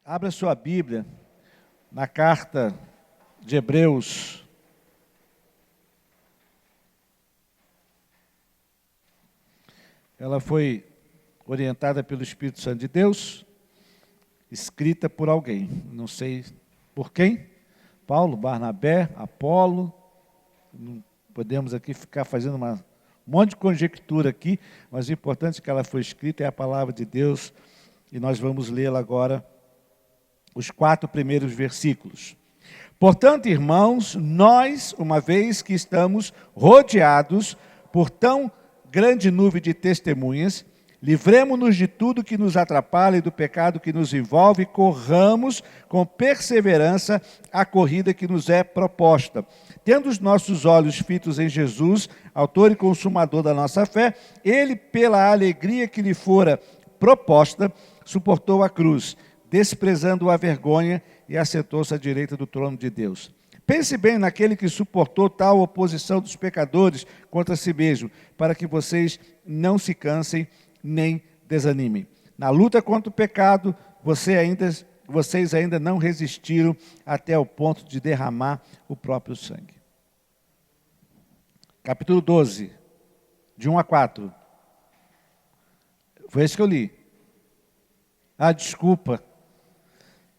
Abra sua Bíblia na carta de Hebreus. Ela foi orientada pelo Espírito Santo de Deus, escrita por alguém, não sei por quem, Paulo, Barnabé, Apolo, não podemos aqui ficar fazendo um monte de conjectura aqui, mas o importante é que ela foi escrita, é a palavra de Deus, e nós vamos lê-la agora, os 4 primeiros versículos. Portanto, irmãos, nós, uma vez que estamos rodeados por tão grande nuvem de testemunhas, livremo-nos de tudo que nos atrapalha e do pecado que nos envolve e corramos com perseverança a corrida que nos é proposta. Tendo os nossos olhos fitos em Jesus, autor e consumador da nossa fé, ele, pela alegria que lhe fora proposta, suportou a cruz, desprezando a vergonha, e assentou-se à direita do trono de Deus. Pense bem naquele que suportou tal oposição dos pecadores contra si mesmo, para que vocês não se cansem nem desanimem. Na luta contra o pecado, vocês ainda não resistiram até o ponto de derramar o próprio sangue. Capítulo 12, de 1 a 4. Foi esse que eu li.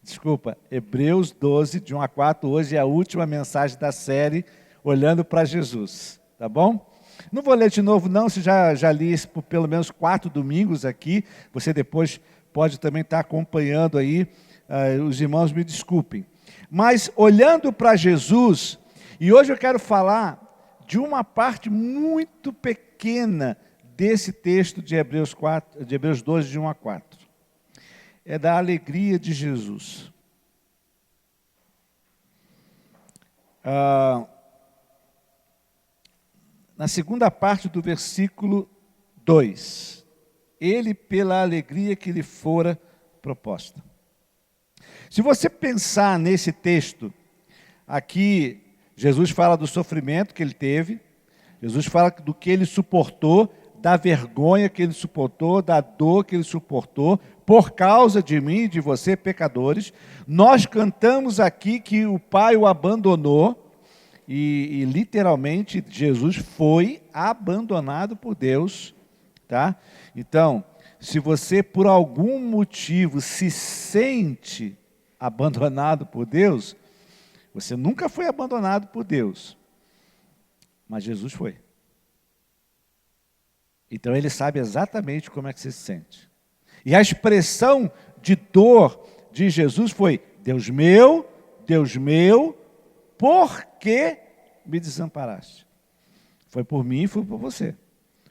Desculpa, Hebreus 12, de 1 a 4, hoje é a última mensagem da série, Olhando para Jesus, tá bom? Não vou ler de novo não, se já li isso por pelo menos 4 domingos aqui, você depois pode também estar acompanhando aí, os irmãos me desculpem. Mas olhando para Jesus, e hoje eu quero falar de uma parte muito pequena desse texto de Hebreus 12, de 1 a 4. É da alegria de Jesus. Na segunda parte do versículo 2. Ele pela alegria que lhe fora proposta. Se você pensar nesse texto, aqui Jesus fala do sofrimento que ele teve, Jesus fala do que ele suportou, da vergonha que ele suportou, da dor que ele suportou, por causa de mim e de você, pecadores. Nós cantamos aqui que o Pai o abandonou, e literalmente Jesus foi abandonado por Deus, tá? Então, se você por algum motivo se sente abandonado por Deus, você nunca foi abandonado por Deus, mas Jesus foi. Então ele sabe exatamente como é que você se sente. E a expressão de dor de Jesus foi: Deus meu, por que me desamparaste? Foi por mim e foi por você.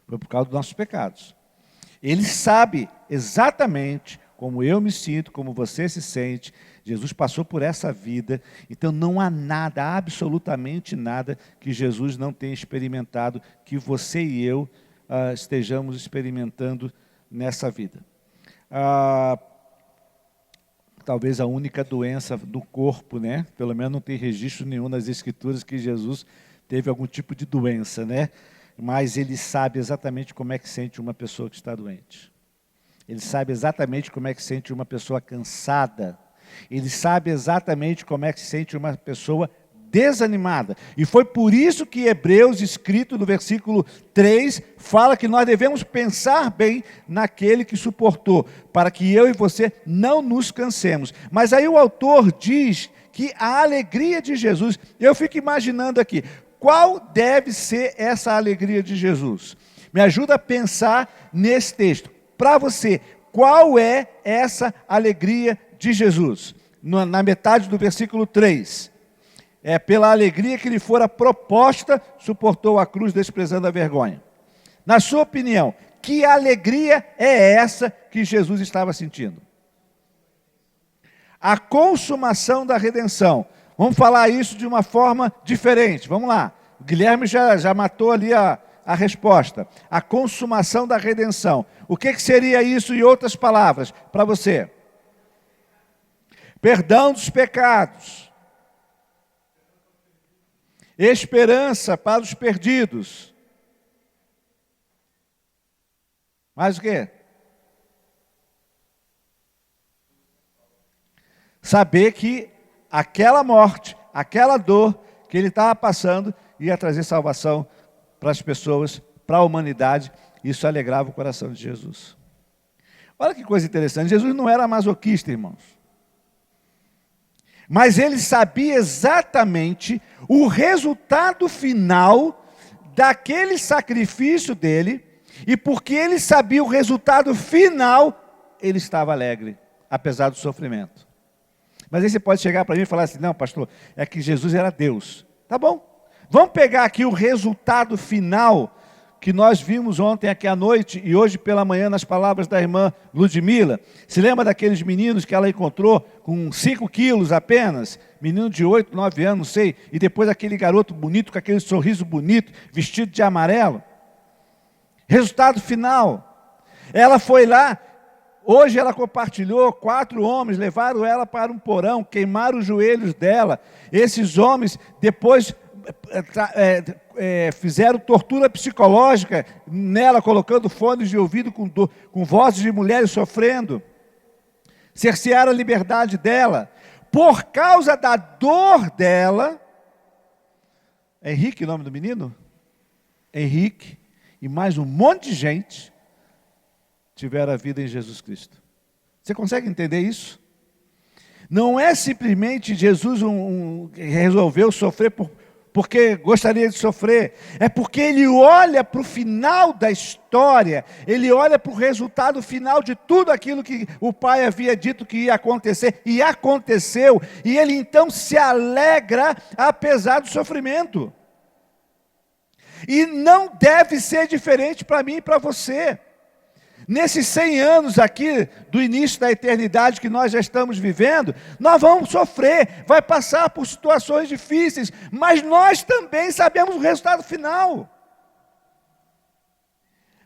Foi por causa dos nossos pecados. Ele sabe exatamente como eu me sinto, como você se sente. Jesus passou por essa vida, então não há nada, absolutamente nada, que Jesus não tenha experimentado, que você e eu estejamos experimentando nessa vida. Talvez a única doença do corpo, né? Pelo menos não tem registro nenhum nas Escrituras que Jesus teve algum tipo de doença, né? Mas ele sabe exatamente como é que sente uma pessoa que está doente. Ele sabe exatamente como é que sente uma pessoa cansada. Ele sabe exatamente como é que sente uma pessoa desanimada. E foi por isso que Hebreus, escrito no versículo 3, fala que nós devemos pensar bem naquele que suportou, para que eu e você não nos cansemos. Mas aí o autor diz que a alegria de Jesus, eu fico imaginando aqui, qual deve ser essa alegria de Jesus? Me ajuda a pensar nesse texto. Para você, qual é essa alegria de Jesus? Na metade do versículo 3. Pela alegria que lhe fora proposta, suportou a cruz, desprezando a vergonha. Na sua opinião, que alegria é essa que Jesus estava sentindo? A consumação da redenção. Vamos falar isso de uma forma diferente. Vamos lá. O Guilherme já matou ali a resposta. A consumação da redenção. O que seria isso em outras palavras para você? Perdão dos pecados. Esperança para os perdidos. Mais o quê? saber que aquela morte, aquela dor que ele estava passando, ia trazer salvação para as pessoas, para a humanidade. Isso alegrava o coração de Jesus. Olha que coisa interessante, Jesus não era masoquista, irmãos. Mas ele sabia exatamente o resultado final daquele sacrifício dele, e porque ele sabia o resultado final, ele estava alegre, apesar do sofrimento. Mas aí você pode chegar para mim e falar assim, não, pastor, é que Jesus era Deus. Tá bom, vamos pegar aqui o resultado final que nós vimos ontem aqui à noite e hoje pela manhã nas palavras da irmã Ludmila. Se lembra daqueles meninos que ela encontrou com 5 quilos apenas? Menino de 8, 9 anos, não sei. E depois aquele garoto bonito, com aquele sorriso bonito, vestido de amarelo. Resultado final. Ela foi lá, hoje ela compartilhou, 4 homens levaram ela para um porão, queimaram os joelhos dela. Esses homens depois fizeram tortura psicológica nela, colocando fones de ouvido com vozes de mulheres sofrendo. Cercearam a liberdade dela. Por causa da dor dela, Henrique, o nome do menino? Henrique, e mais um monte de gente tiveram a vida em Jesus Cristo. Você consegue entender isso? Não é simplesmente Jesus resolveu sofrer porque gostaria de sofrer, é porque ele olha para o final da história, ele olha para o resultado final de tudo aquilo que o Pai havia dito que ia acontecer, e aconteceu, e ele então se alegra apesar do sofrimento. E não deve ser diferente para mim e para você. Nesses 100 anos aqui, do início da eternidade que nós já estamos vivendo, nós vamos sofrer, vai passar por situações difíceis, mas nós também sabemos o resultado final.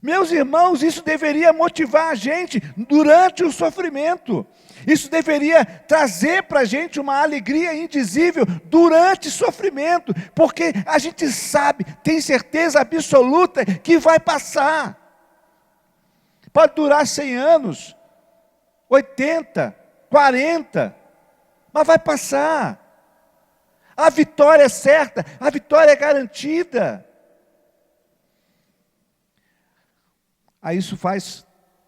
Meus irmãos, isso deveria motivar a gente durante o sofrimento. Isso deveria trazer para a gente uma alegria indizível durante o sofrimento, porque a gente sabe, tem certeza absoluta que vai passar. Pode durar 100 anos, 80, 40, mas vai passar. A vitória é certa, a vitória é garantida. Aí isso faz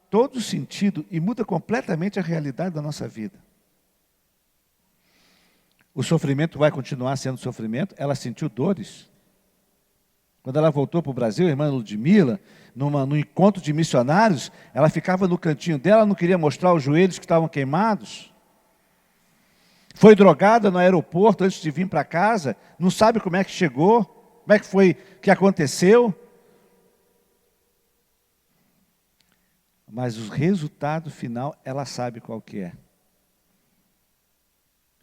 todo sentido e muda completamente a realidade da nossa vida. O sofrimento vai continuar sendo sofrimento, ela sentiu dores. Quando ela voltou para o Brasil, a irmã Ludmila, num encontro de missionários, ela ficava no cantinho dela, não queria mostrar os joelhos que estavam queimados. Foi drogada no aeroporto antes de vir para casa, não sabe como é que chegou, como é que foi, que aconteceu. Mas o resultado final, ela sabe qual que é.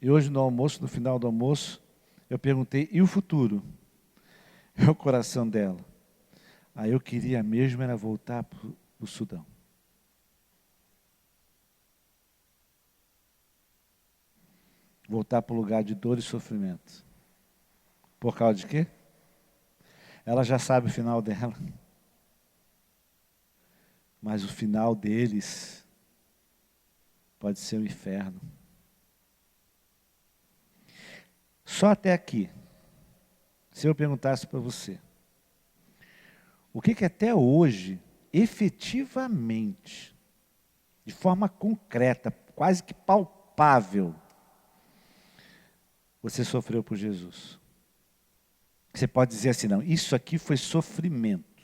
E hoje no almoço, no final do almoço, eu perguntei, e o futuro? É o coração dela. Aí eu queria mesmo era voltar para o Sudão. Voltar para o lugar de dor e sofrimento. Por causa de quê? Ela já sabe o final dela. Mas o final deles pode ser o inferno. Só até aqui. Se eu perguntasse para você, o que até hoje, efetivamente, de forma concreta, quase que palpável, você sofreu por Jesus? Você pode dizer assim, não, isso aqui foi sofrimento.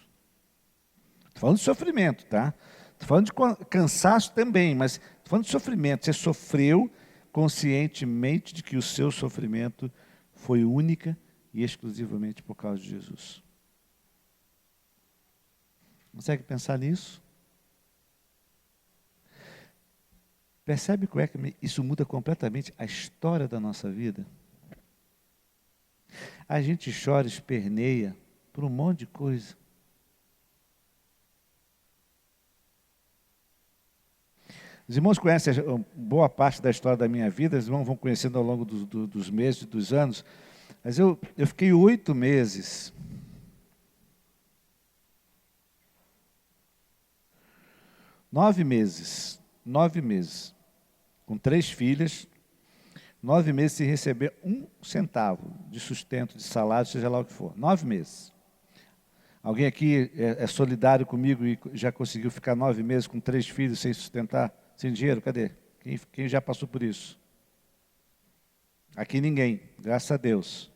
Estou falando de sofrimento, tá? Estou falando de cansaço também, mas estou falando de sofrimento. Você sofreu conscientemente de que o seu sofrimento foi única e exclusivamente por causa de Jesus. Consegue pensar nisso? Percebe como é que isso muda completamente a história da nossa vida? A gente chora, esperneia por um monte de coisa. Os irmãos conhecem boa parte da história da minha vida, os irmãos vão conhecendo ao longo dos meses, dos anos, mas eu fiquei 8 meses. 9 meses, com 3 filhas, 9 meses sem receber um centavo de sustento, de salário, seja lá o que for. 9 meses. Alguém aqui é solidário comigo e já conseguiu ficar 9 meses com 3 filhos sem sustentar, sem dinheiro? Cadê? Quem já passou por isso? Aqui ninguém, graças a Deus.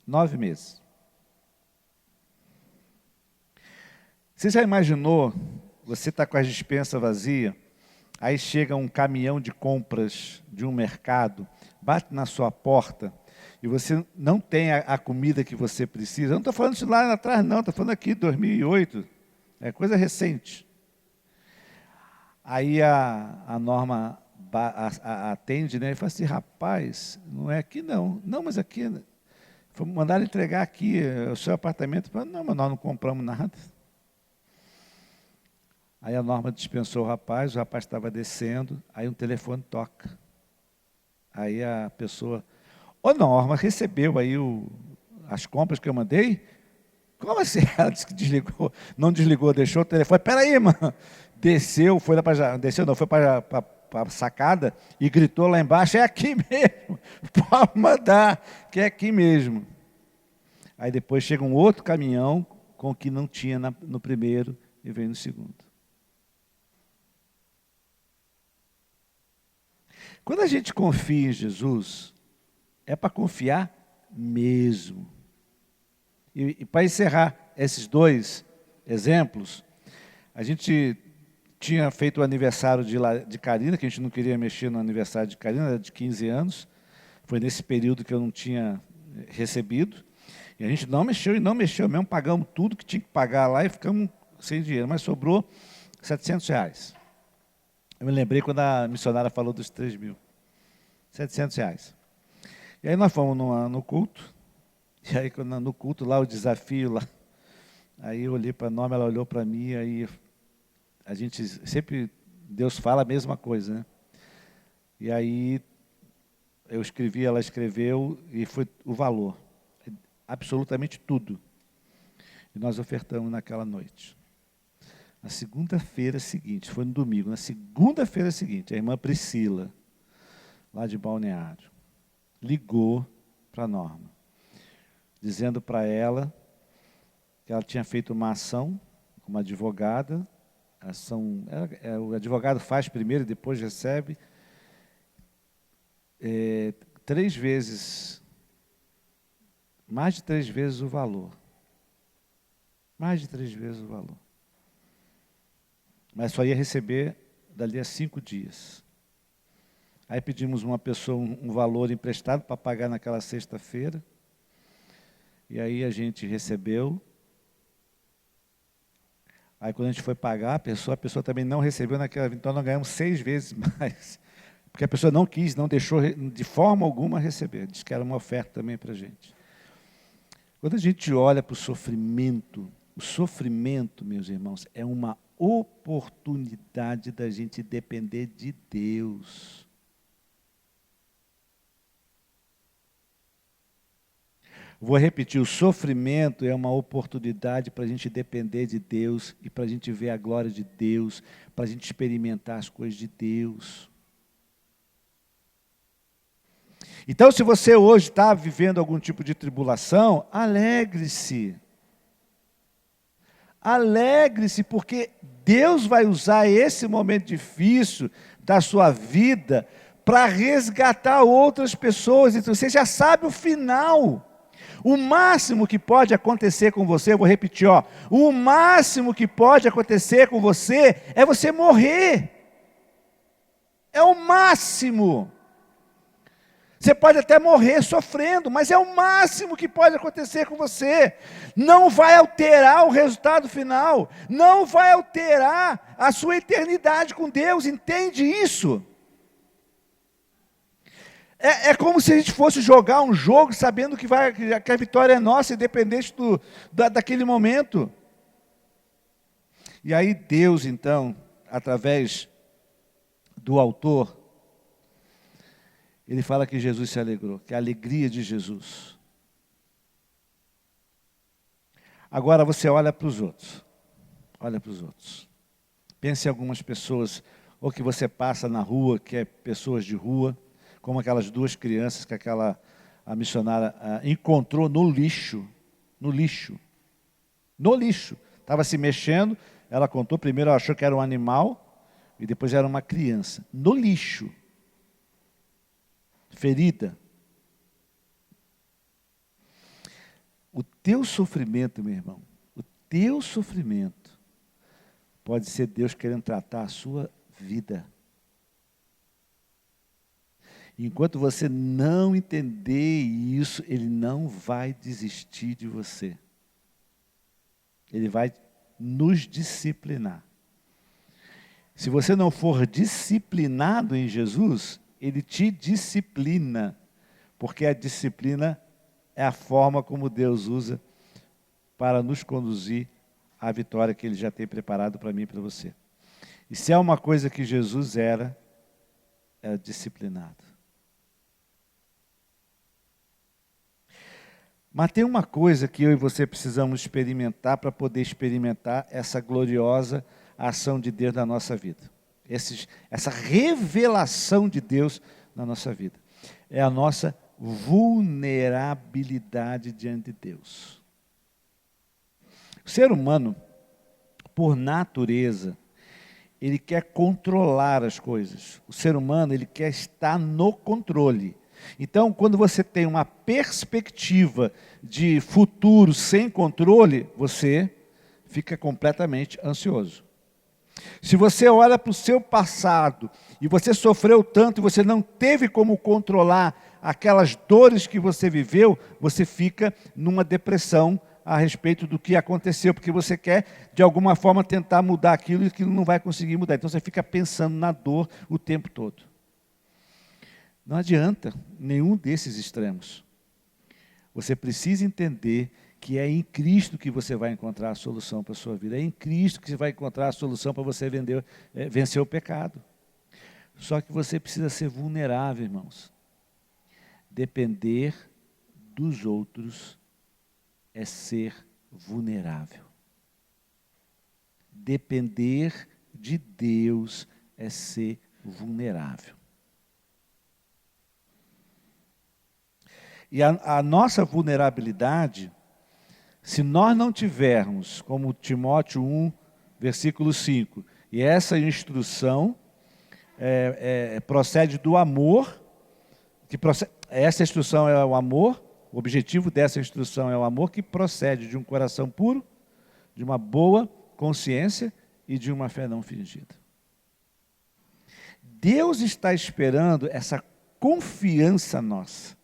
9 meses. Você já imaginou, você está com a despensa vazia, aí chega um caminhão de compras de um mercado, bate na sua porta, e você não tem a comida que você precisa? Eu não estou falando isso lá atrás, não, estou falando aqui, 2008, é coisa recente. Aí a Norma atende, né, e fala assim, rapaz, não é aqui não. Não, mas aqui, mandaram entregar aqui o seu apartamento. Falo, não, mas nós não compramos nada. Aí a Norma dispensou o rapaz estava descendo, aí um telefone toca. Aí a pessoa, ô Norma, recebeu aí as compras que eu mandei? Como assim? Ela disse que desligou, não desligou, deixou o telefone. Peraí, mano. Desceu, foi para a sacada e gritou lá embaixo, é aqui mesmo, pode mandar, que é aqui mesmo. Aí depois chega um outro caminhão com o que não tinha no primeiro e vem no segundo. Quando a gente confia em Jesus, é para confiar mesmo. E para encerrar esses 2 exemplos, a gente tinha feito o aniversário de Karina, que a gente não queria mexer no aniversário de Karina, era de 15 anos. Foi nesse período que eu não tinha recebido. E a gente não mexeu mesmo, pagamos tudo que tinha que pagar lá e ficamos sem dinheiro, mas sobrou R$700. Eu me lembrei quando a missionária falou dos 3.000. R$700. E aí nós fomos no culto, e aí no culto lá, o desafio lá, aí eu olhei para a Norma, ela olhou para mim, aí a gente sempre, Deus fala a mesma coisa, né? E aí eu escrevi, ela escreveu, e foi o valor, absolutamente tudo. E nós ofertamos naquela noite. Na segunda-feira seguinte, foi no domingo, na segunda-feira seguinte, a irmã Priscila, lá de Balneário, ligou para a Norma, dizendo para ela que ela tinha feito uma ação, uma advogada, o advogado faz primeiro e depois recebe 3 vezes, mais de 3 vezes o valor. Mais de 3 vezes o valor. Mas só ia receber dali a 5 dias. Aí pedimos uma pessoa um valor emprestado para pagar naquela sexta-feira. E aí a gente recebeu. Aí quando a gente foi pagar, a pessoa também não recebeu naquela, então nós ganhamos 6 vezes mais. Porque a pessoa não quis, não deixou de forma alguma receber. Diz que era uma oferta também para a gente. Quando a gente olha para o sofrimento, meus irmãos, é uma oportunidade da gente depender de Deus. Vou repetir, o sofrimento é uma oportunidade para a gente depender de Deus e para a gente ver a glória de Deus, para a gente experimentar as coisas de Deus. Então, se você hoje está vivendo algum tipo de tribulação, alegre-se. Alegre-se, porque Deus vai usar esse momento difícil da sua vida para resgatar outras pessoas. Então, você já sabe o final. O máximo que pode acontecer com você, eu vou repetir, o máximo que pode acontecer com você é você morrer. É o máximo. Você pode até morrer sofrendo, mas é o máximo que pode acontecer com você. Não vai alterar o resultado final, não vai alterar a sua eternidade com Deus, entende isso? É como se a gente fosse jogar um jogo sabendo que a vitória é nossa, independente daquele momento. E aí Deus, então, através do autor, ele fala que Jesus se alegrou, que é a alegria de Jesus. Agora você olha para os outros. Olha para os outros. Pense em algumas pessoas, ou que você passa na rua, que é pessoas de rua. como aquelas duas crianças que a missionária encontrou no lixo. No lixo. No lixo. Estava se mexendo, ela contou, primeiro ela achou que era um animal, e depois era uma criança. No lixo. Ferida. O teu sofrimento, meu irmão, o teu sofrimento pode ser Deus querendo tratar a sua vida. Enquanto você não entender isso, Ele não vai desistir de você. Ele vai nos disciplinar. Se você não for disciplinado em Jesus, Ele te disciplina, porque a disciplina é a forma como Deus usa para nos conduzir à vitória que Ele já tem preparado para mim e para você. E se é uma coisa que Jesus era disciplinado. Mas tem uma coisa que eu e você precisamos experimentar para poder experimentar essa gloriosa ação de Deus na nossa vida. Essa revelação de Deus na nossa vida. É a nossa vulnerabilidade diante de Deus. O ser humano, por natureza, ele quer controlar as coisas. O ser humano, ele quer estar no controle. Então, quando você tem uma perspectiva de futuro sem controle, você fica completamente ansioso. Se você olha para o seu passado e você sofreu tanto e você não teve como controlar aquelas dores que você viveu, você fica numa depressão a respeito do que aconteceu, porque você quer, de alguma forma, tentar mudar aquilo e que não vai conseguir mudar. Então, você fica pensando na dor o tempo todo. Não adianta nenhum desses extremos. Você precisa entender que é em Cristo que você vai encontrar a solução para a sua vida. É em Cristo que você vai encontrar a solução para você vencer o pecado. Só que você precisa ser vulnerável, irmãos. Depender dos outros é ser vulnerável. Depender de Deus é ser vulnerável. E a nossa vulnerabilidade, se nós não tivermos, como Timóteo 1, versículo 5, e essa instrução procede do amor, essa instrução é o amor, o objetivo dessa instrução é o amor que procede de um coração puro, de uma boa consciência e de uma fé não fingida. Deus está esperando essa confiança nossa,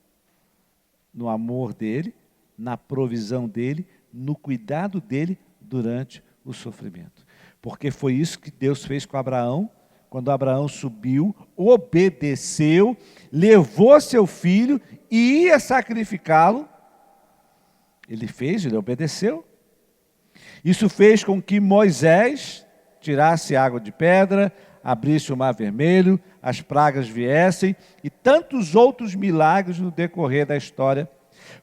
no amor dele, na provisão dele, no cuidado dele durante o sofrimento. Porque foi isso que Deus fez com Abraão, quando Abraão subiu, obedeceu, levou seu filho e ia sacrificá-lo. Ele obedeceu. Isso fez com que Moisés tirasse água de pedra, abrisse o mar vermelho, as pragas viessem e tantos outros milagres no decorrer da história.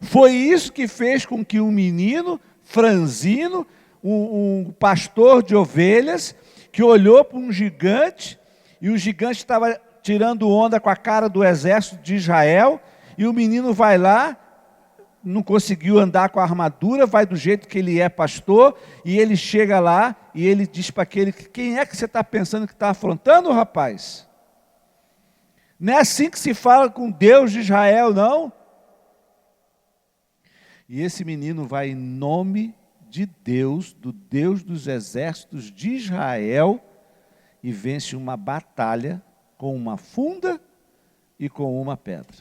Foi isso que fez com que um menino franzino, um pastor de ovelhas, que olhou para um gigante, e o gigante estava tirando onda com a cara do exército de Israel, e o menino vai lá, não conseguiu andar com a armadura, vai do jeito que ele é pastor, e ele chega lá, e ele diz para aquele, quem é que você está pensando que está afrontando, rapaz? Não é assim que se fala com Deus de Israel, não. E esse menino vai em nome de Deus, do Deus dos exércitos de Israel, e vence uma batalha com uma funda e com uma pedra.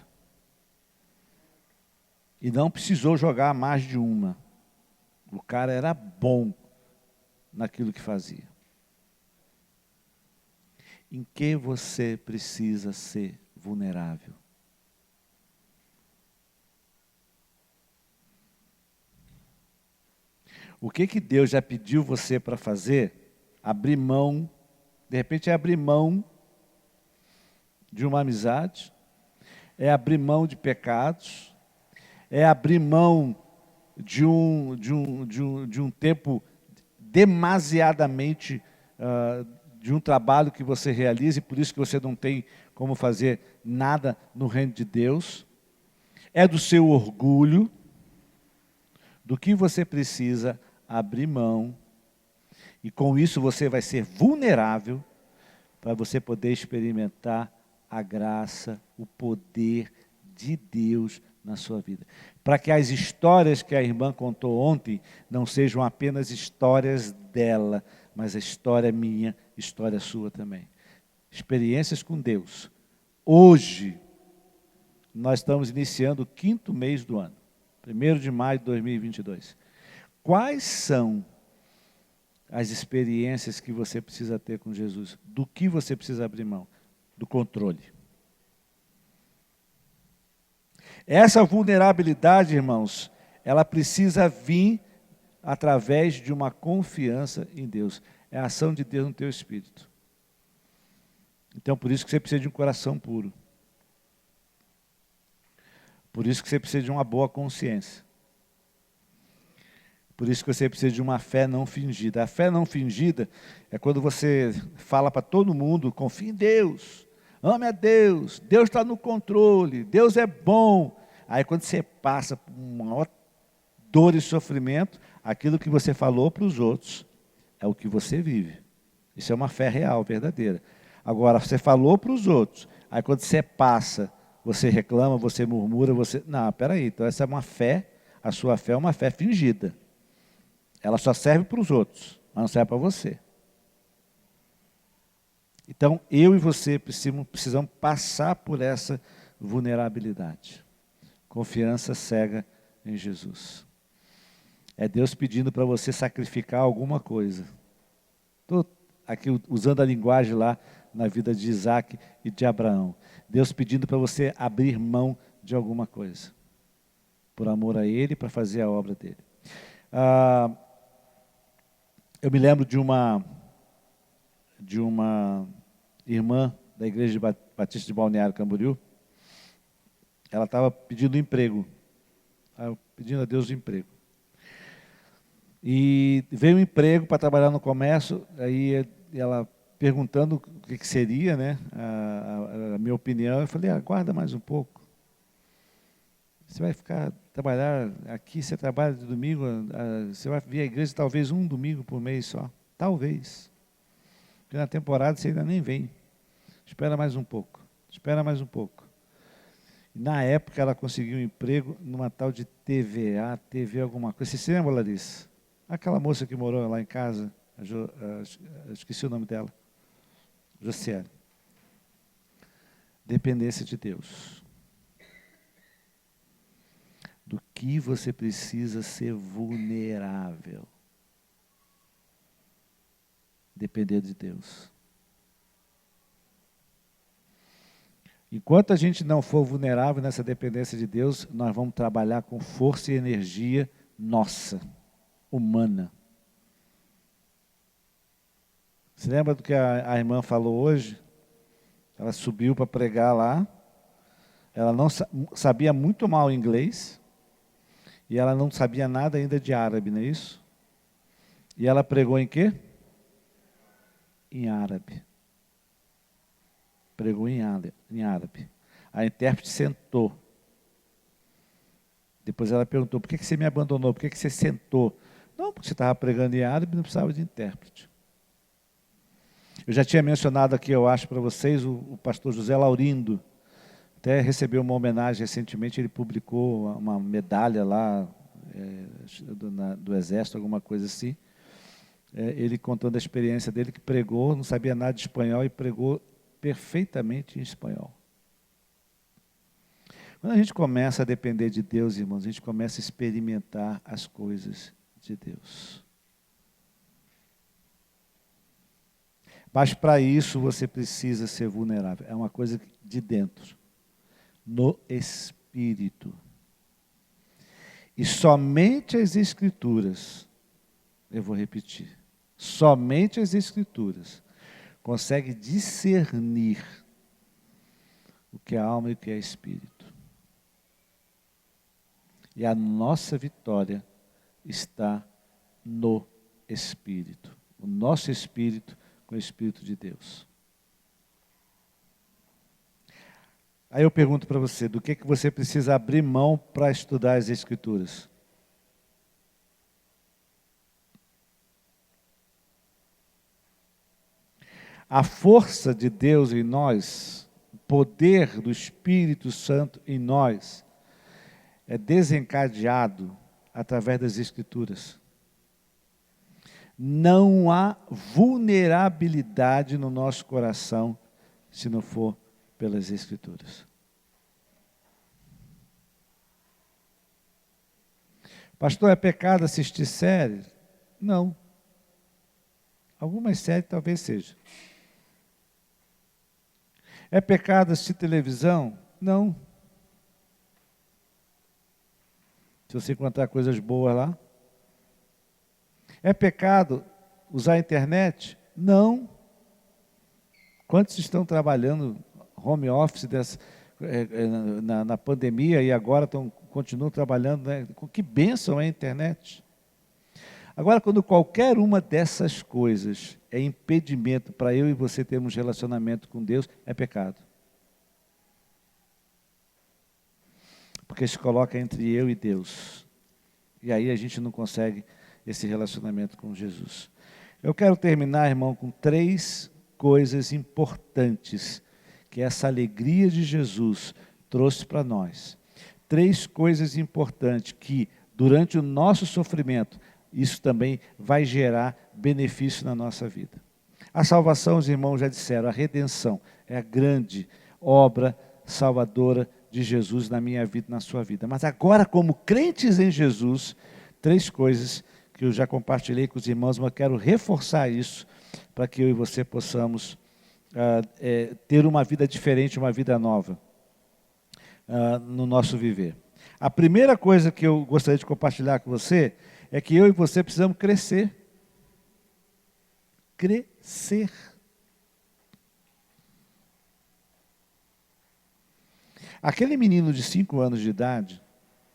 E não precisou jogar mais de uma. O cara era bom naquilo que fazia. Em que você precisa ser vulnerável? O que Deus já pediu você para fazer? Abrir mão, de repente é abrir mão de uma amizade, é abrir mão de pecados, é abrir mão de um tempo demasiadamente de um trabalho que você realiza, e por isso que você não tem como fazer nada no reino de Deus. É do seu orgulho, do que você precisa abrir mão. E com isso você vai ser vulnerável para você poder experimentar a graça, o poder de Deus na sua vida. Para que as histórias que a irmã contou ontem não sejam apenas histórias dela, mas a história minha, história sua também. Experiências com Deus. Hoje, nós estamos iniciando o 5º mês do ano, 1º de maio de 2022. Quais são as experiências que você precisa ter com Jesus? Do que você precisa abrir mão? Do controle. Essa vulnerabilidade, irmãos, ela precisa vir através de uma confiança em Deus. É a ação de Deus no teu espírito. Então, por isso que você precisa de um coração puro. Por isso que você precisa de uma boa consciência. Por isso que você precisa de uma fé não fingida. A fé não fingida é quando você fala para todo mundo, confia em Deus, ame a Deus, Deus está no controle, Deus é bom. Aí quando você passa por uma maior dor e sofrimento, aquilo que você falou para os outros é o que você vive. Isso é uma fé real, verdadeira. Agora, você falou para os outros, aí quando você passa, você reclama, você murmura, você... Não, peraí, então essa é uma fé, a sua fé é uma fé fingida. Ela só serve para os outros, mas não serve para você. Então, eu e você precisamos passar por essa vulnerabilidade. Confiança cega em Jesus. É Deus pedindo para você sacrificar alguma coisa. Estou aqui usando a linguagem lá na vida de Isaac e de Abraão. Deus pedindo para você abrir mão de alguma coisa. Por amor a Ele, para fazer a obra dele. Eu me lembro de uma irmã da Igreja Batista de Balneário Camboriú. Ela estava pedindo emprego, pedindo a Deus o emprego. E veio um emprego para trabalhar no comércio, aí ela perguntando o que seria, né, a minha opinião, eu falei, aguarda mais um pouco. Você vai trabalhar aqui, você trabalha de domingo, você vai vir à igreja talvez um domingo por mês só. Talvez. Porque na temporada você ainda nem vem. Espera mais um pouco. Espera mais um pouco. E na época ela conseguiu um emprego numa tal de TVA, TV alguma coisa. Você se lembra, Larissa? Aquela moça que morou lá em casa, esqueci o nome dela. Josiane. Dependência de Deus. Do que você precisa ser vulnerável. Depender de Deus. Enquanto a gente não for vulnerável nessa dependência de Deus, nós vamos trabalhar com força e energia nossa, humana. Você lembra do que a irmã falou hoje? Ela subiu para pregar lá, ela não sabia muito mal inglês, e ela não sabia nada ainda de árabe, não é isso? E ela pregou em quê? Em árabe. Pregou em árabe. A intérprete sentou. Depois ela perguntou, por que você me abandonou? Por que você sentou? Não, porque você estava pregando em árabe e não precisava de intérprete. Eu já tinha mencionado aqui, eu acho, para vocês, o pastor José Laurindo. Até recebeu uma homenagem recentemente, ele publicou uma medalha lá do Exército, alguma coisa assim. Ele contando a experiência dele, que pregou, não sabia nada de espanhol e pregou perfeitamente em espanhol. Quando a gente começa a depender de Deus, irmãos, a gente começa a experimentar as coisas de Deus. Mas para isso você precisa ser vulnerável. É uma coisa de dentro. No Espírito. E somente as Escrituras, eu vou repetir, somente as Escrituras conseguem discernir o que é alma e o que é espírito. E a nossa vitória está no Espírito. O nosso Espírito com o Espírito de Deus. Aí eu pergunto para você, do que você precisa abrir mão para estudar as Escrituras? A força de Deus em nós, o poder do Espírito Santo em nós, é desencadeado através das Escrituras. Não há vulnerabilidade no nosso coração se não for pelas Escrituras. Pastor, é pecado assistir séries? Não. Algumas séries talvez seja. É pecado assistir televisão? Não. Se você encontrar coisas boas lá. É pecado usar a internet? Não. Quantos estão trabalhando home office na pandemia e agora continuam trabalhando, né? Que bênção é a internet. Agora, quando qualquer uma dessas coisas é impedimento para eu e você termos relacionamento com Deus, é pecado. Porque se coloca entre eu e Deus. E aí a gente não consegue esse relacionamento com Jesus. Eu quero terminar, irmão, com 3 coisas importantes que essa alegria de Jesus trouxe para nós. 3 coisas importantes que, durante o nosso sofrimento, isso também vai gerar benefício na nossa vida. A salvação, os irmãos já disseram, a redenção é a grande obra salvadora de Jesus na minha vida e na sua vida. Mas agora, como crentes em Jesus, 3 coisas que eu já compartilhei com os irmãos, mas eu quero reforçar isso para que eu e você possamos ter uma vida diferente, uma vida nova no nosso viver. A primeira coisa que eu gostaria de compartilhar com você é que eu e você precisamos crescer. Crescer. Aquele menino de 5 anos de idade,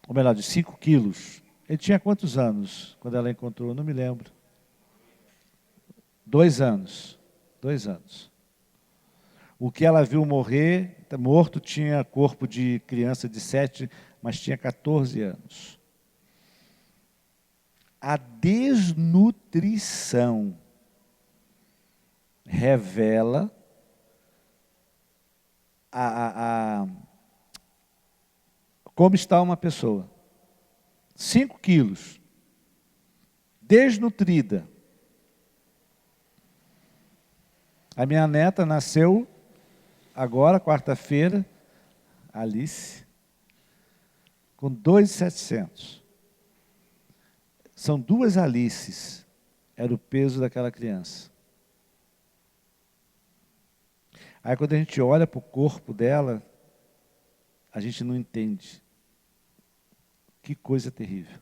ou melhor, de 5 quilos, ele tinha quantos anos quando ela encontrou? Não me lembro. 2 anos. 2 anos. O que ela viu morto, tinha corpo de criança de 7, mas tinha 14 anos. A desnutrição revela como está uma pessoa. 5 quilos, desnutrida. A minha neta nasceu agora, quarta-feira, Alice, com 2.700. São 2 Alices, era o peso daquela criança. Aí quando a gente olha para o corpo dela, a gente não entende. Que coisa terrível.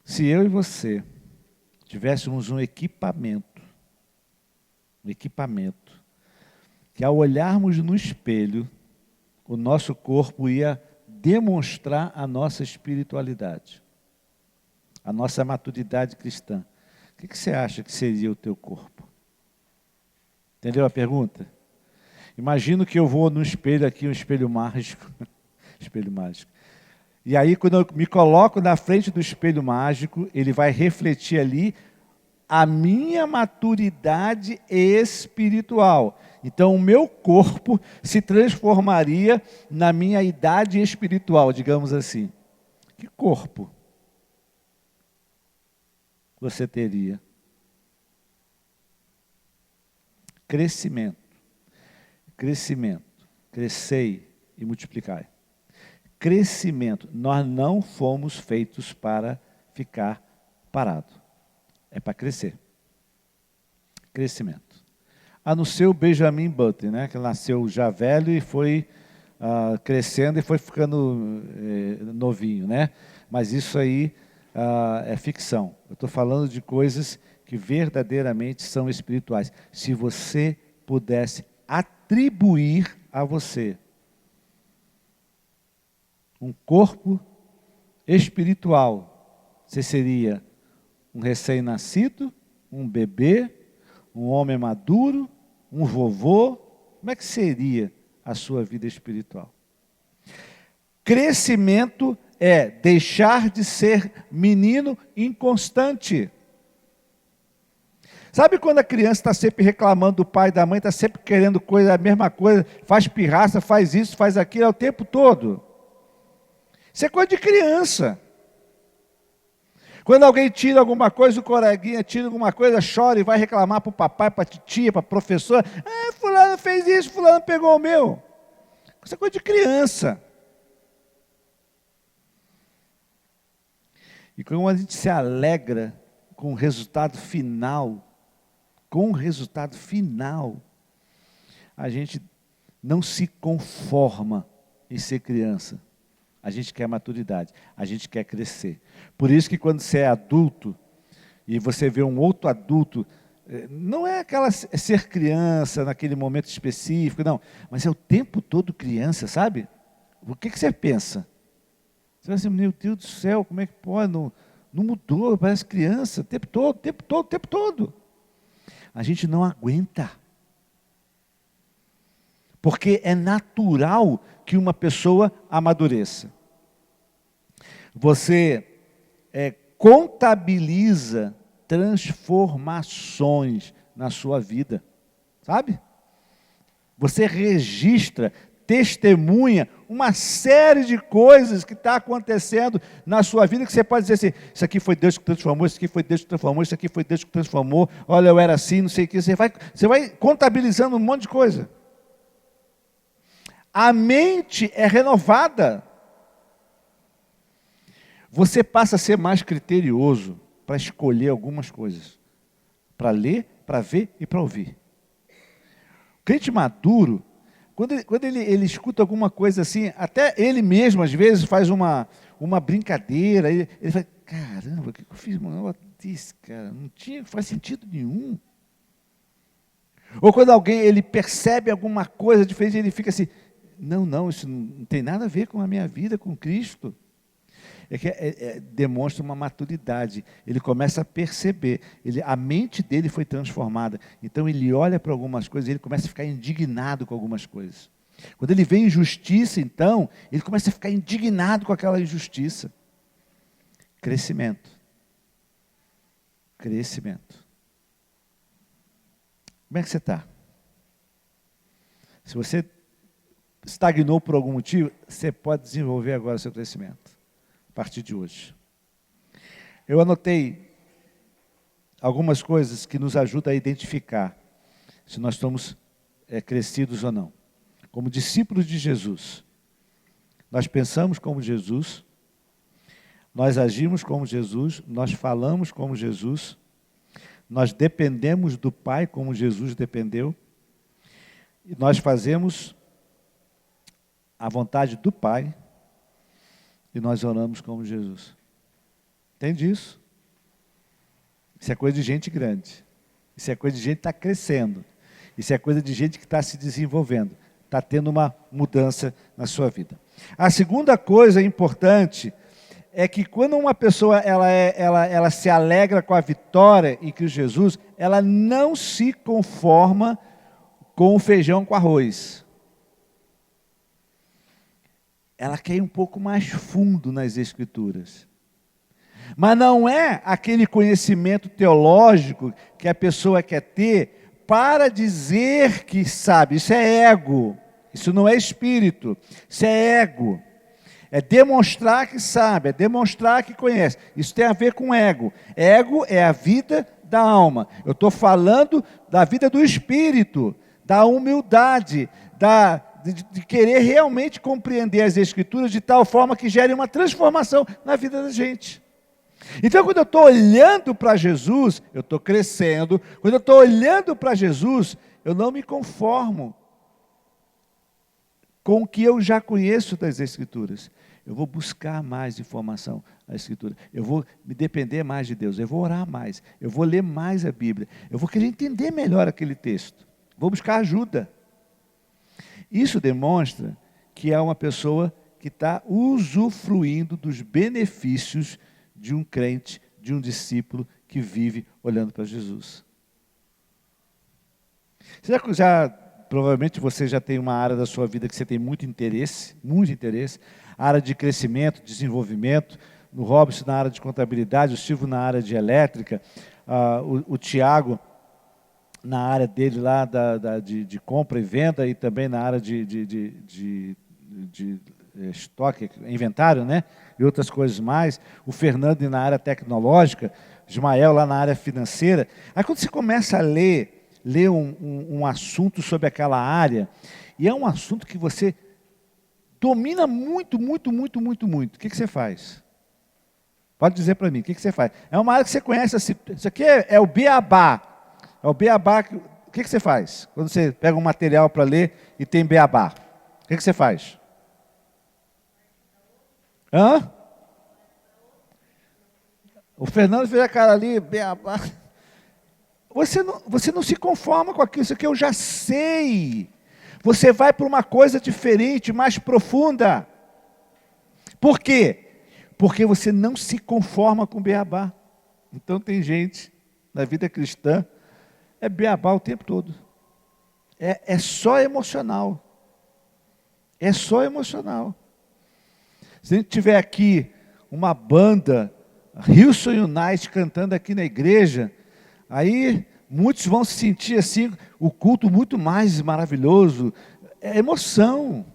Se eu e você tivéssemos um equipamento, que ao olharmos no espelho, o nosso corpo ia demonstrar a nossa espiritualidade, a nossa maturidade cristã. O que você acha que seria o teu corpo? Entendeu a pergunta? Imagino que eu vou no espelho aqui, um espelho mágico. Espelho mágico. E aí, quando eu me coloco na frente do espelho mágico, ele vai refletir ali a minha maturidade espiritual. Então, o meu corpo se transformaria na minha idade espiritual, digamos assim. Que corpo você teria? Crescimento. Crescimento. Crescei e multiplicai. Crescimento. Nós não fomos feitos para ficar parado. É para crescer. Crescimento. A não ser o Benjamin Button, né, que nasceu já velho e foi crescendo e foi ficando novinho, né? Mas isso aí é ficção. Eu estou falando de coisas que verdadeiramente são espirituais. Se você pudesse atribuir a você um corpo espiritual, você seria um recém-nascido, um bebê, um homem maduro, um vovô, como é que seria a sua vida espiritual? Crescimento é deixar de ser menino inconstante. Sabe quando a criança está sempre reclamando do pai e da mãe, está sempre querendo coisa, a mesma coisa, faz pirraça, faz isso, faz aquilo, é o tempo todo? Isso é coisa de criança. Quando alguém tira alguma coisa, o coleguinha tira alguma coisa, chora e vai reclamar para o papai, para a titia, para a professora. Ah, fulano fez isso, fulano pegou o meu. Isso é coisa de criança. E quando a gente se alegra com o resultado final, a gente não se conforma em ser criança. A gente quer maturidade, a gente quer crescer. Por isso que quando você é adulto, e você vê um outro adulto, não é aquela ser criança naquele momento específico, não, mas é o tempo todo criança, sabe? O que você pensa? Você vai assim, meu Deus do céu, como é que pode? Não mudou, parece criança, o tempo todo. A gente não aguenta. Porque é natural que uma pessoa amadureça. Você contabiliza transformações na sua vida, sabe? Você registra, testemunha uma série de coisas que está acontecendo na sua vida, que você pode dizer assim, isso aqui foi Deus que transformou, isso aqui foi Deus que transformou, isso aqui foi Deus que transformou, olha, eu era assim, não sei o que, você vai contabilizando um monte de coisa. A mente é renovada. Você passa a ser mais criterioso para escolher algumas coisas, para ler, para ver e para ouvir. O crente maduro, quando ele escuta alguma coisa assim, até ele mesmo às vezes faz uma brincadeira, ele fala, caramba, o que eu fiz um negócio desse, cara? Não faz sentido nenhum. Ou quando alguém ele percebe alguma coisa diferente, ele fica assim, não, isso não tem nada a ver com a minha vida, com Cristo. Demonstra uma maturidade, ele começa a perceber, a mente dele foi transformada, então ele olha para algumas coisas, ele começa a ficar indignado com algumas coisas. Quando ele vê injustiça, então, ele começa a ficar indignado com aquela injustiça. Crescimento. Como é que você está? Se você estagnou por algum motivo, você pode desenvolver agora o seu crescimento. A partir de hoje. Eu anotei algumas coisas que nos ajudam a identificar se nós estamos crescidos ou não. Como discípulos de Jesus, nós pensamos como Jesus, nós agimos como Jesus, nós falamos como Jesus, nós dependemos do Pai como Jesus dependeu, e nós fazemos a vontade do Pai, e nós oramos como Jesus. Entende isso? Isso é coisa de gente grande. Isso é coisa de gente que está crescendo. Isso é coisa de gente que está se desenvolvendo. Está tendo uma mudança na sua vida. A segunda coisa importante é que quando uma pessoa ela se alegra com a vitória em Cristo Jesus, ela não se conforma com o feijão com arroz. Ela quer ir um pouco mais fundo nas Escrituras. Mas não é aquele conhecimento teológico que a pessoa quer ter para dizer que sabe. Isso é ego. Isso não é espírito. Isso é ego. É demonstrar que sabe, é demonstrar que conhece. Isso tem a ver com ego. Ego é a vida da alma. Eu estou falando da vida do espírito, da humildade, de querer realmente compreender as Escrituras de tal forma que gere uma transformação na vida da gente. Então, quando eu estou olhando para Jesus, eu estou crescendo. Quando eu estou olhando para Jesus, eu não me conformo com o que eu já conheço das Escrituras. Eu vou buscar mais informação da Escritura. Eu vou me depender mais de Deus. Eu vou orar mais. Eu vou ler mais a Bíblia. Eu vou querer entender melhor aquele texto. Vou buscar ajuda. Isso demonstra que é uma pessoa que está usufruindo dos benefícios de um crente, de um discípulo que vive olhando para Jesus. Você já provavelmente você já tem uma área da sua vida que você tem muito interesse, área de crescimento, desenvolvimento. No Robson na área de contabilidade, o Silvio na área de elétrica, o Tiago na área dele lá de compra e venda e também na área de estoque, inventário, né? E outras coisas mais. O Fernando na área tecnológica, Ismael lá na área financeira. Aí quando você começa a ler um assunto sobre aquela área, e é um assunto que você domina muito, o que você faz? Pode dizer para mim, o que você faz? É uma área que você conhece, assim, isso aqui é o beabá. É o beabá, o que você faz? Quando você pega um material para ler e tem beabá, o que você faz? Hã? O Fernando fez a cara ali, beabá. Você não se conforma com aquilo, isso aqui eu já sei. Você vai para uma coisa diferente, mais profunda. Por quê? Porque você não se conforma com beabá. Então tem gente na vida cristã, é beabá o tempo todo. É só emocional. É só emocional. Se a gente tiver aqui uma banda, Hillsong United, cantando aqui na igreja, aí muitos vão se sentir assim, o culto muito mais maravilhoso. É emoção.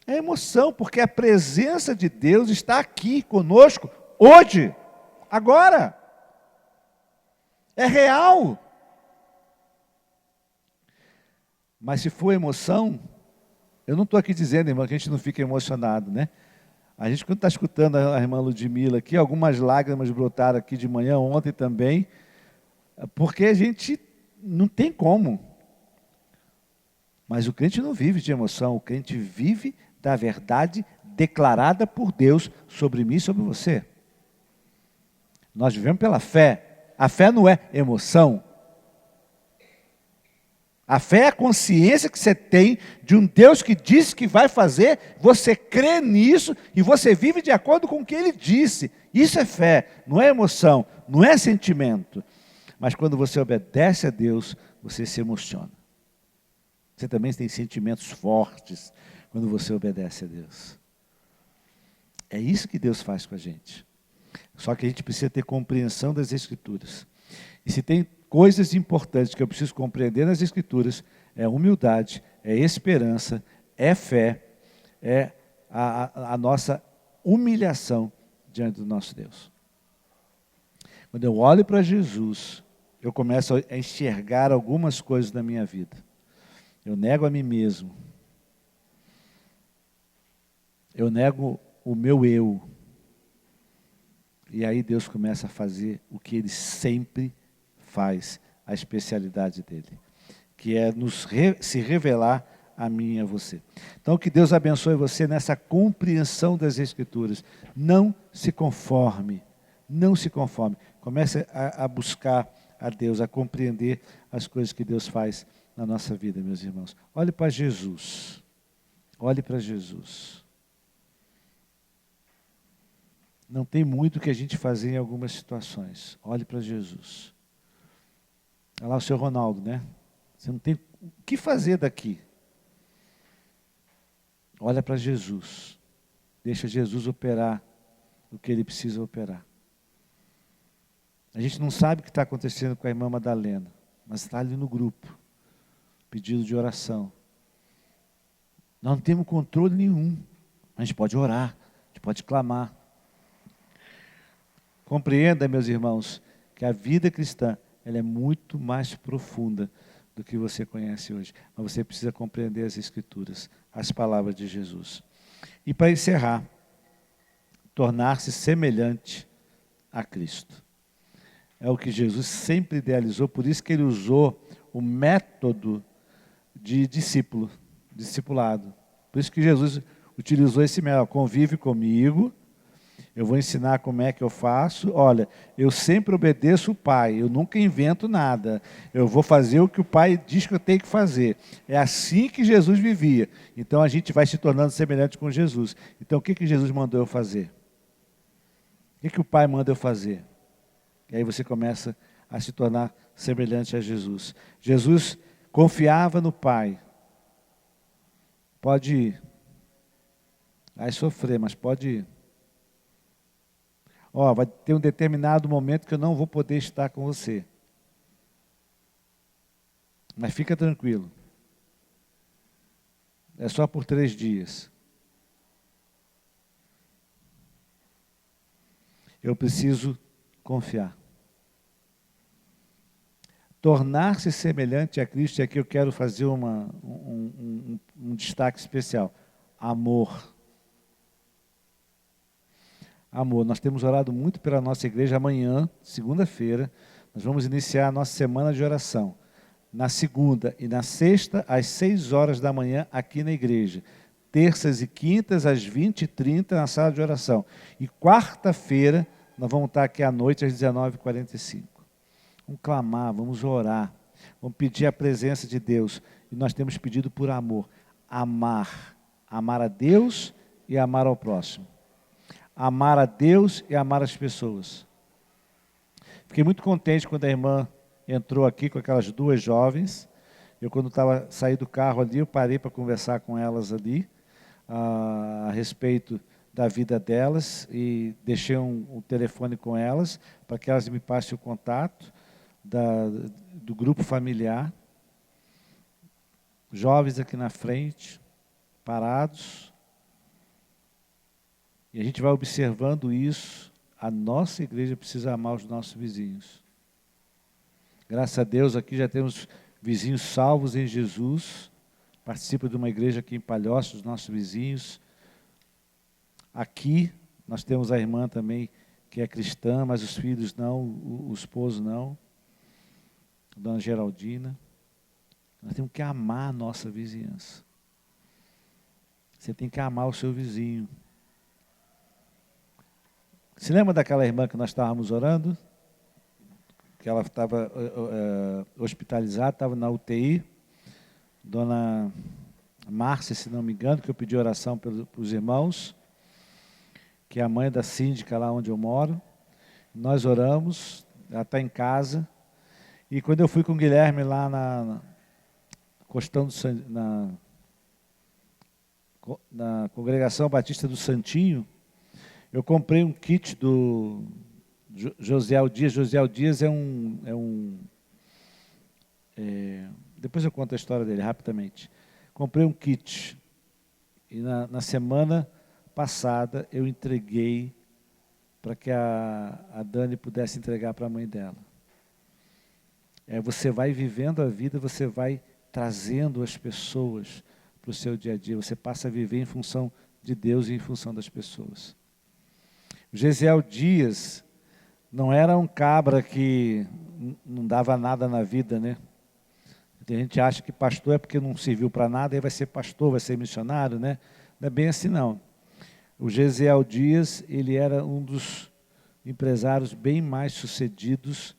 É emoção, porque a presença de Deus está aqui conosco, hoje, agora. É real. Mas se for emoção, eu não estou aqui dizendo, irmão, que a gente não fica emocionado, né? A gente, quando está escutando a irmã Ludmila aqui, algumas lágrimas brotaram aqui de manhã, ontem também, porque a gente não tem como. Mas o crente não vive de emoção, o crente vive da verdade declarada por Deus sobre mim e sobre você. Nós vivemos pela fé. A fé não é emoção. A fé é a consciência que você tem de um Deus que disse que vai fazer, você crê nisso e você vive de acordo com o que Ele disse. Isso é fé, não é emoção, não é sentimento. Mas quando você obedece a Deus, você se emociona. Você também tem sentimentos fortes quando você obedece a Deus. É isso que Deus faz com a gente. Só que a gente precisa ter compreensão das Escrituras. E se tem coisas importantes que eu preciso compreender nas Escrituras, é humildade, é esperança, é fé, é a nossa humilhação diante do nosso Deus. Quando eu olho para Jesus, eu começo a enxergar algumas coisas da minha vida. Eu nego a mim mesmo. Eu nego o meu eu. E aí Deus começa a fazer o que Ele sempre faz, a especialidade dEle, que é se revelar a mim e a você. Então que Deus abençoe você nessa compreensão das Escrituras. Não se conforme, não se conforme. Comece a buscar a Deus, a compreender as coisas que Deus faz na nossa vida, meus irmãos. Olhe para Jesus. Olhe para Jesus. Não tem muito que a gente fazer em algumas situações. Olhe para Jesus. Olha lá o seu Ronaldo, né? Você não tem o que fazer daqui. Olha para Jesus. Deixa Jesus operar o que Ele precisa operar. A gente não sabe o que está acontecendo com a irmã Madalena, mas está ali no grupo. Pedido de oração. Nós não temos controle nenhum. A gente pode orar, a gente pode clamar. Compreenda, meus irmãos, que a vida cristã ela é muito mais profunda do que você conhece hoje. Mas você precisa compreender as Escrituras, as palavras de Jesus. E para encerrar, tornar-se semelhante a Cristo. É o que Jesus sempre idealizou, por isso que Ele usou o método de discipulado. Por isso que Jesus utilizou esse método, convive comigo, eu vou ensinar como é que eu faço. Olha, eu sempre obedeço o Pai, eu nunca invento nada. Eu vou fazer o que o Pai diz que eu tenho que fazer. É assim que Jesus vivia. Então a gente vai se tornando semelhante com Jesus. Então o que Jesus mandou eu fazer? O que o Pai manda eu fazer? E aí você começa a se tornar semelhante a Jesus. Jesus Confiava no Pai. Pode ir. Vai sofrer, mas pode ir. Vai ter um determinado momento que eu não vou poder estar com você. Mas fica tranquilo. É só por 3 dias. Eu preciso confiar. Tornar-se semelhante a Cristo, e aqui eu quero fazer um destaque especial. Amor. Amor. Nós temos orado muito pela nossa igreja. Amanhã, segunda-feira, nós vamos iniciar a nossa semana de oração. Na segunda e na sexta, às 6 horas da manhã, aqui na igreja. Terças e quintas, às 20h30, na sala de oração. E quarta-feira, nós vamos estar aqui à noite, às 19h45. Vamos clamar, vamos orar, vamos pedir a presença de Deus. E nós temos pedido por amor. Amar a Deus e amar ao próximo. Amar a Deus e amar as pessoas. Fiquei muito contente quando a irmã entrou aqui com aquelas 2 jovens. Eu, quando estava saindo do carro ali, eu parei para conversar com elas ali, a respeito da vida delas, e deixei um telefone com elas, para que elas me passem o contato do grupo familiar. Jovens aqui na frente, parados. E a gente vai observando isso. A nossa igreja precisa amar os nossos vizinhos. Graças a Deus, aqui já temos vizinhos salvos em Jesus. Participa de uma igreja aqui em Palhoça, os nossos vizinhos. Aqui nós temos a irmã também, que é cristã, mas os filhos não, o esposo não. Dona Geraldina. Nós temos que amar a nossa vizinhança. Você tem que amar o seu vizinho. Se lembra daquela irmã que nós estávamos orando? Que ela estava hospitalizada, estava na UTI. Dona Márcia, se não me engano, que eu pedi oração para os irmãos, que é a mãe da síndica lá onde eu moro. Nós oramos, ela está em casa. E quando eu fui com o Guilherme lá na Congregação Batista do Santinho, eu comprei um kit do Josiel Dias. Josiel Dias depois eu conto a história dele rapidamente. Comprei um kit. E na semana passada eu entreguei para que a Dani pudesse entregar para a mãe dela. Você vai vivendo a vida, você vai trazendo as pessoas para o seu dia a dia. Você passa a viver em função de Deus e em função das pessoas. O Gesiel Dias não era um cabra que não dava nada na vida, né? A gente acha que pastor é porque não serviu para nada, aí vai ser pastor, vai ser missionário, né? Não é bem assim, não. O Gesiel Dias, ele era um dos empresários bem mais sucedidos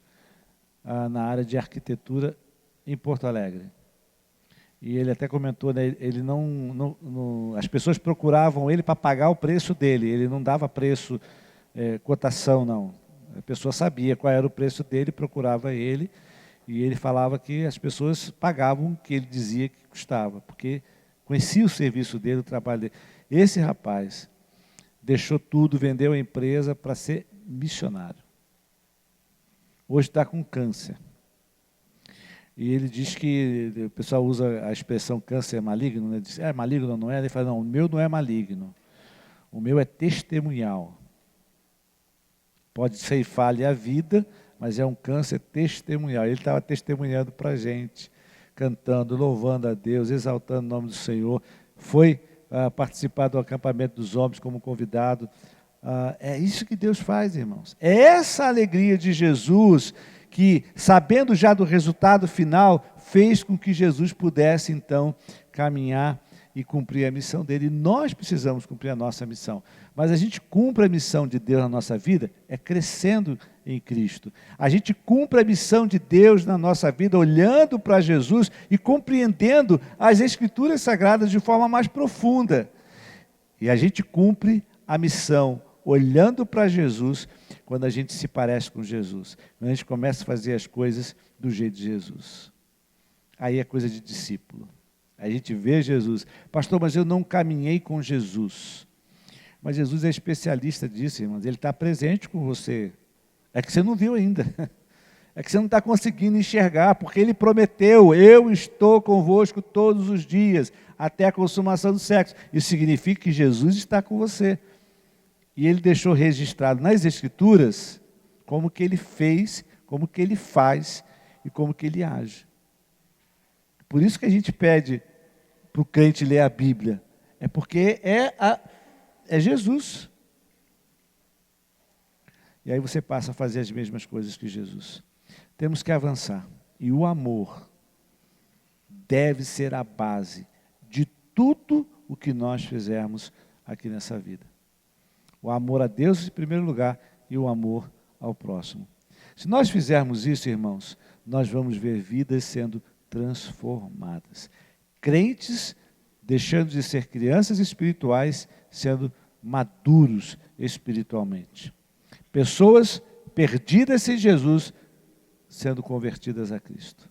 na área de arquitetura em Porto Alegre. E ele até comentou, né, ele as pessoas procuravam ele para pagar o preço dele, ele não dava preço, cotação, não. A pessoa sabia qual era o preço dele, procurava ele, e ele falava que as pessoas pagavam o que ele dizia que custava, porque conhecia o serviço dele, o trabalho dele. Esse rapaz deixou tudo, vendeu a empresa para ser missionário. Hoje está com câncer. E ele diz que, o pessoal usa a expressão câncer maligno, né? Diz, maligno não é? Ele fala, não, o meu não é maligno. O meu é testemunhal. Pode ceifar-lhe a vida, mas é um câncer testemunhal. Ele estava testemunhando para a gente, cantando, louvando a Deus, exaltando o nome do Senhor. Foi participar do acampamento dos homens como convidado. É isso que Deus faz, irmãos. É essa alegria de Jesus que, sabendo já do resultado final, fez com que Jesus pudesse, então, caminhar e cumprir a missão dele. E nós precisamos cumprir a nossa missão. Mas a gente cumpre a missão de Deus na nossa vida crescendo em Cristo. A gente cumpre a missão de Deus na nossa vida olhando para Jesus e compreendendo as Escrituras Sagradas de forma mais profunda. E a gente cumpre a missão olhando para Jesus quando a gente se parece com Jesus. Quando a gente começa a fazer as coisas do jeito de Jesus. aí é coisa de discípulo. A gente vê Jesus. Pastor, mas eu não caminhei com Jesus. Mas Jesus é especialista disso, irmãos. Ele está presente com você. É que você não viu ainda. É que você não está conseguindo enxergar, porque Ele prometeu, eu estou convosco todos os dias, até a consumação do século. Isso significa que Jesus está com você. E Ele deixou registrado nas Escrituras como que Ele fez, como que Ele faz e como que Ele age. Por isso que a gente pede para o crente ler a Bíblia. É porque é Jesus. E aí você passa a fazer as mesmas coisas que Jesus. Temos que avançar. E o amor deve ser a base de tudo o que nós fizermos aqui nessa vida. O amor a Deus em primeiro lugar e o amor ao próximo. Se nós fizermos isso, irmãos, nós vamos ver vidas sendo transformadas. Crentes deixando de ser crianças espirituais, sendo maduros espiritualmente. Pessoas perdidas sem Jesus, sendo convertidas a Cristo.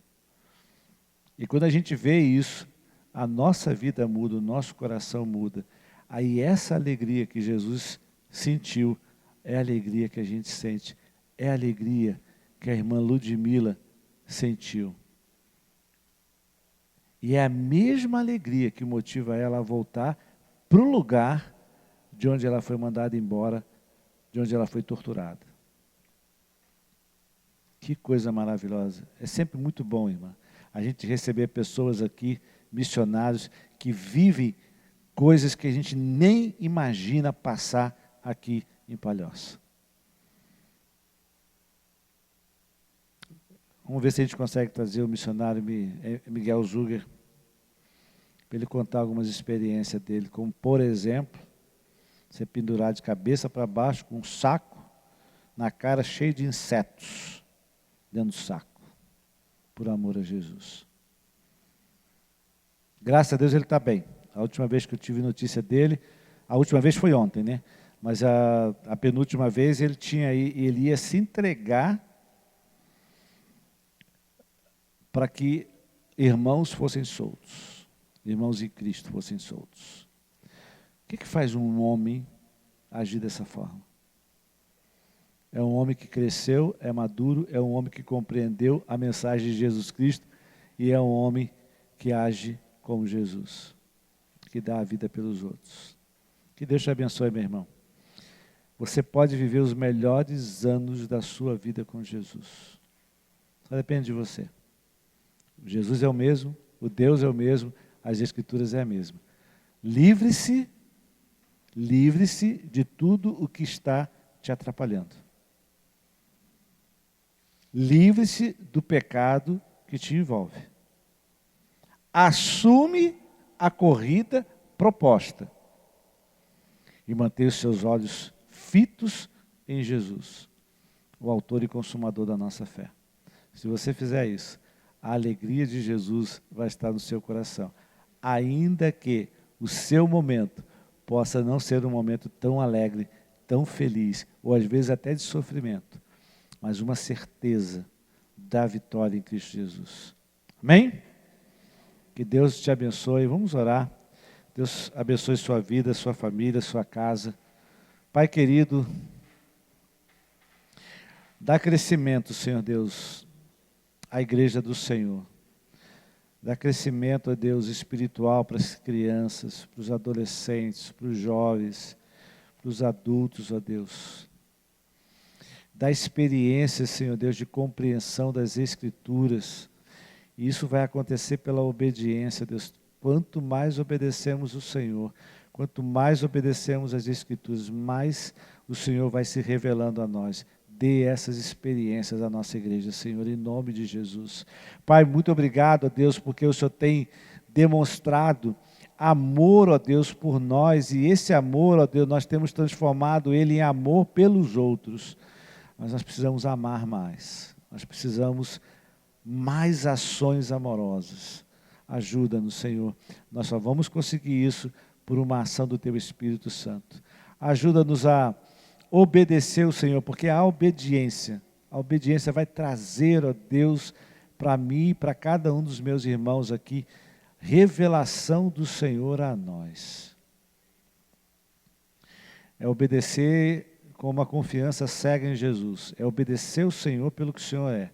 E quando a gente vê isso, a nossa vida muda, o nosso coração muda. Aí essa alegria que Jesus sentiu, é a alegria que a gente sente, é a alegria que a irmã Ludmila sentiu. E é a mesma alegria que motiva ela a voltar para o lugar de onde ela foi mandada embora, de onde ela foi torturada. Que coisa maravilhosa. É sempre muito bom, irmã, a gente receber pessoas aqui, missionários, que vivem coisas que a gente nem imagina passar aqui em Palhoça. Vamos ver se a gente consegue trazer o missionário Miguel Zuger, para ele contar algumas experiências dele, como, por exemplo, você pendurar de cabeça para baixo com um saco na cara cheio de insetos dentro do saco, por amor a Jesus. Graças a Deus ele está bem. A última vez que eu tive notícia dele, a última vez foi ontem, né? Mas a penúltima vez ele ia se entregar para que irmãos fossem soltos, irmãos em Cristo fossem soltos. O que faz um homem agir dessa forma? É um homem que cresceu, é maduro, é um homem que compreendeu a mensagem de Jesus Cristo e é um homem que age como Jesus, que dá a vida pelos outros. Que Deus te abençoe, meu irmão. Você pode viver os melhores anos da sua vida com Jesus. Só depende de você. Jesus é o mesmo, o Deus é o mesmo, as Escrituras é a mesma. Livre-se de tudo o que está te atrapalhando. Livre-se do pecado que te envolve. Assume a corrida proposta. E mantenha os seus olhos fitos em Jesus, o autor e consumador da nossa fé. Se você fizer isso, a alegria de Jesus vai estar no seu coração. Ainda que o seu momento possa não ser um momento tão alegre, tão feliz, ou às vezes até de sofrimento, mas uma certeza da vitória em Cristo Jesus. Amém? Que Deus te abençoe. Vamos orar. Deus abençoe sua vida, sua família, sua casa. Pai querido, dá crescimento, Senhor Deus, à igreja do Senhor. Dá crescimento, ó Deus, espiritual para as crianças, para os adolescentes, para os jovens, para os adultos, ó Deus. Dá experiência, Senhor Deus, de compreensão das Escrituras. E isso vai acontecer pela obediência, Deus. Quanto mais obedecemos o Senhor, quanto mais obedecemos as Escrituras, mais o Senhor vai se revelando a nós. Dê essas experiências à nossa igreja, Senhor, em nome de Jesus. Pai, muito obrigado, ó Deus, porque o Senhor tem demonstrado amor, ó Deus, por nós. E esse amor, ó Deus, nós temos transformado ele em amor pelos outros. Mas nós precisamos amar mais. Nós precisamos mais ações amorosas. Ajuda-nos, Senhor. Nós só vamos conseguir isso por uma ação do Teu Espírito Santo. Ajuda-nos a obedecer o Senhor, porque a obediência vai trazer, ó Deus, para mim e para cada um dos meus irmãos aqui, revelação do Senhor a nós. É obedecer com uma confiança cega em Jesus. É obedecer o Senhor pelo que o Senhor é.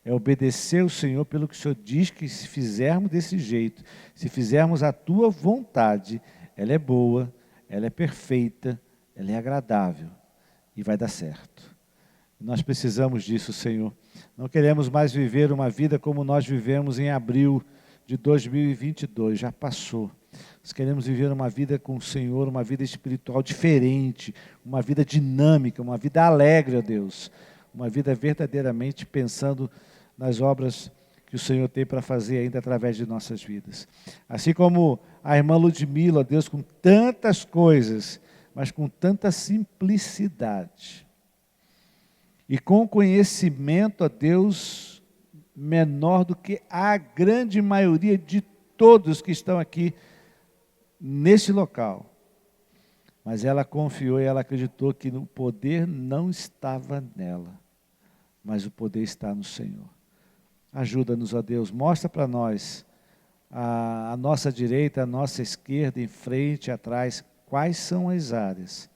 É obedecer o Senhor pelo que o Senhor diz que se fizermos desse jeito, se fizermos a tua vontade, ela é boa, ela é perfeita, ela é agradável e vai dar certo. Nós precisamos disso, Senhor. Não queremos mais viver uma vida como nós vivemos em abril de 2022, já passou. Nós queremos viver uma vida com o Senhor, uma vida espiritual diferente, uma vida dinâmica, uma vida alegre, ó Deus. Uma vida verdadeiramente pensando nas obras que o Senhor tem para fazer ainda através de nossas vidas. Assim como a irmã Ludmila, ó Deus, com tantas coisas, mas com tanta simplicidade. E com conhecimento, ó Deus, menor do que a grande maioria de todos que estão aqui nesse local. Mas ela confiou e ela acreditou que o poder não estava nela, mas o poder está no Senhor. Ajuda-nos, ó Deus, mostra para nós a nossa direita, a nossa esquerda, em frente, atrás, quais são as áreas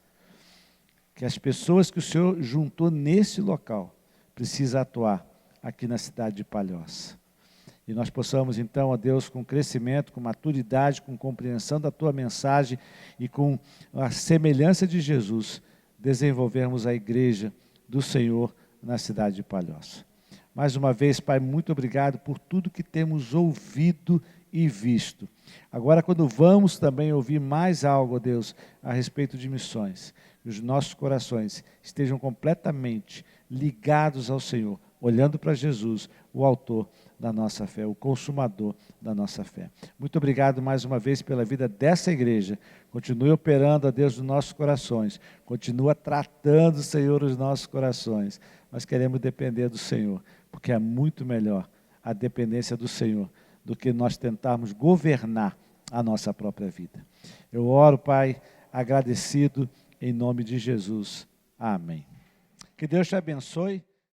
que as pessoas que o Senhor juntou nesse local precisam atuar aqui na cidade de Palhoça. E nós possamos então, ó Deus, com crescimento, com maturidade, com compreensão da Tua mensagem e com a semelhança de Jesus, desenvolvermos a igreja do Senhor na cidade de Palhoça. Mais uma vez, Pai, muito obrigado por tudo que temos ouvido e visto. Agora, quando vamos também ouvir mais algo, ó Deus, a respeito de missões, que os nossos corações estejam completamente ligados ao Senhor, olhando para Jesus, o autor da nossa fé, o consumador da nossa fé. Muito obrigado mais uma vez pela vida dessa igreja. Continue operando, ó Deus, nos nossos corações. Continua tratando, Senhor, os nossos corações. Nós queremos depender do Senhor, porque é muito melhor a dependência do Senhor do que nós tentarmos governar a nossa própria vida. Eu oro, Pai, agradecido em nome de Jesus. Amém. Que Deus te abençoe.